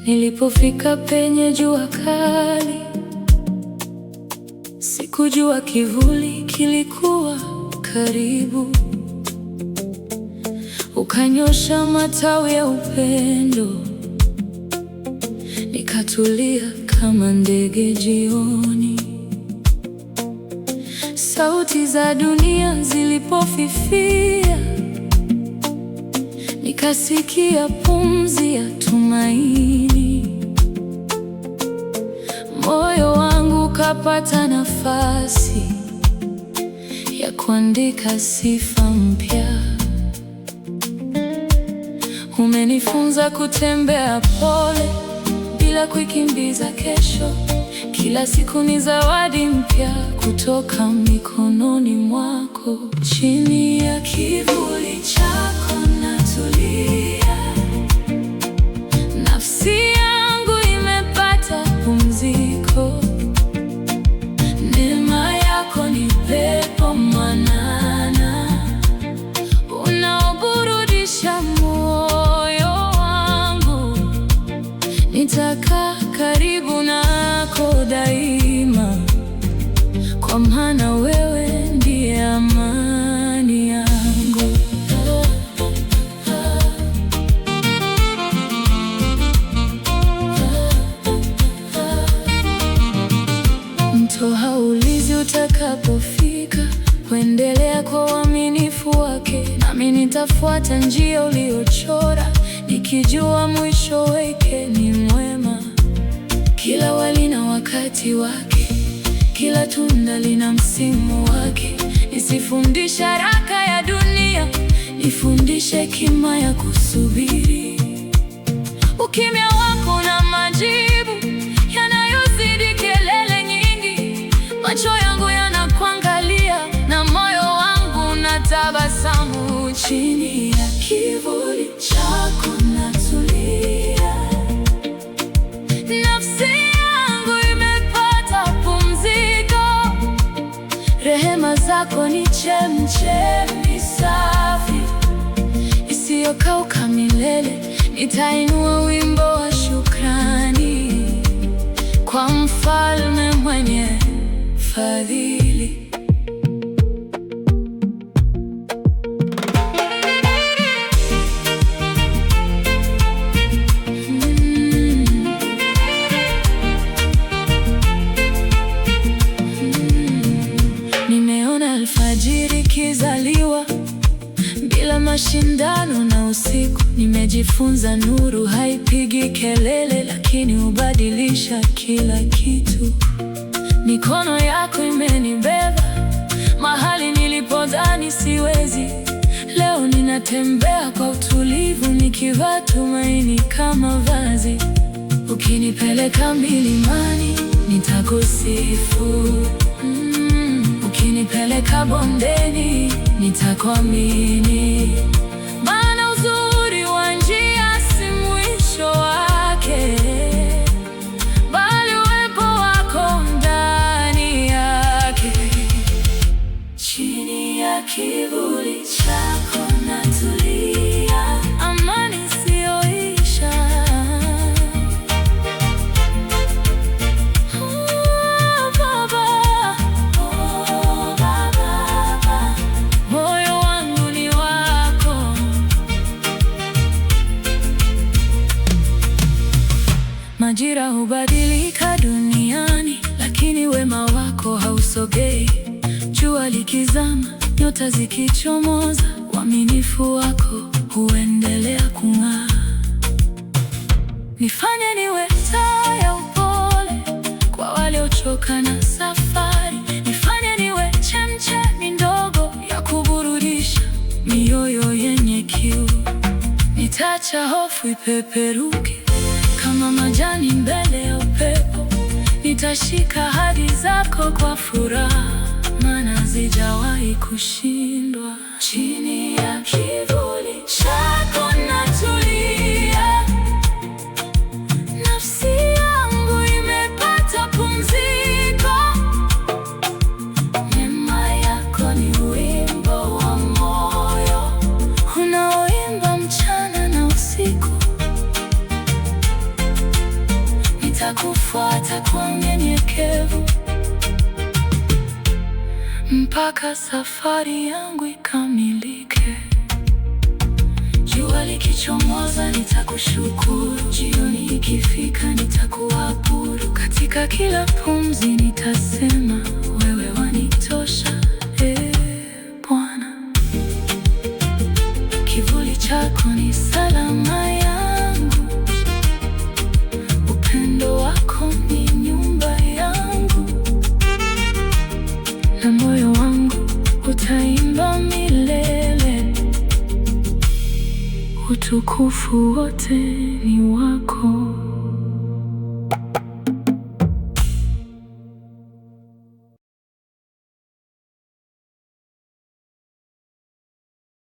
Nilipofika penye jua kali, sikujua kivuli kilikuwa karibu. Ukanyosha matawi ya upendo, nikatulia kama ndege jioni. Sauti za dunia zilipofifia, nikasikia pumzi ya tumaini. Moyo wangu ukapata nafasi ya kuandika sifa mpya. Umenifunza kutembea pole bila kuikimbiza kesho. Kila siku ni zawadi mpya kutoka mikononi mwako. Chini ya kivuli chako natulia, nafsi yangu imepata pumziko. Neema yako ni pepo mwanana unaoburudisha moyo wangu. Nitakaa karibu nako daima, kwa maana wewe ndiye amani yangu. Mto haulizi utakapofika, kuendelea kwa uaminifu wake. Nami nitafuata njia uliochora, nikijua mwisho wake ni mwema. Kila wali na wakati wake, kila tunda lina msimu wake. Nisifundishe haraka ya dunia, nifundishe hekima ya kusubiri. Ukimya wako na majibu yanayozidi kelele nyingi. Macho yangu yanakuangalia na moyo wangu unatabasamu. Chini ya kivuli chako natulia, nafsi yangu imepata pumziko. Rehema zako ni chemchemi safi isiyokauka milele. Nitainua wimbo wa shukrani kwa mfalme mwenye fadhili. Nimeona alfajiri ikizaliwa bila mashindano na usiku. Nimejifunza nuru haipigi kelele, lakini hubadilisha kila kitu. Mikono yako imenibeba mahali nilipodhani siwezi. Leo ninatembea kwa utulivu, nikivaa tumaini kama vazi. Ukinipeleka milimani nitakusifu, ukinipeleka bondeni nitakuamini. Maana uzuri wa njia si mwisho wake, bali uwepo wako ndani yake. Chini ya kivuli chako natulia, amani isiyoisha. Moyo wangu ni wako. Majira hubadilika duniani, lakini wema wako hausogei. Jua likizama, nyota zikichomoza, uaminifu wako huendelea kung'aa. Nifanye niwe taa ya upole kwa waliochoka na safari. Nifanye niwe chemchemi ndogo ya kuburudisha mioyo yenye kiu. Nitaacha hofu ipeperuke kama majani mbele ya upepo. Nitashika ahadi zako kwa furaha, maana hazijawahi kushindwa. chini ya kivuli chako natulia, nafsi yangu imepata pumziko. Neema yako ni wimbo wa moyo unaoimba mchana na usiku. Nitakufuata kwa unyenyekevu mpaka safari yangu ikamilike. Jua likichomoza nitakushukuru, jioni ikifika nitakuabudu. Katika kila pumzi nitasema wewe wanitosha, Bwana. Kivuli chako ni salama yangu, upendo wako ni nyumba yangu, na moyo wangu utaimba milele. Utukufu wote ni wako.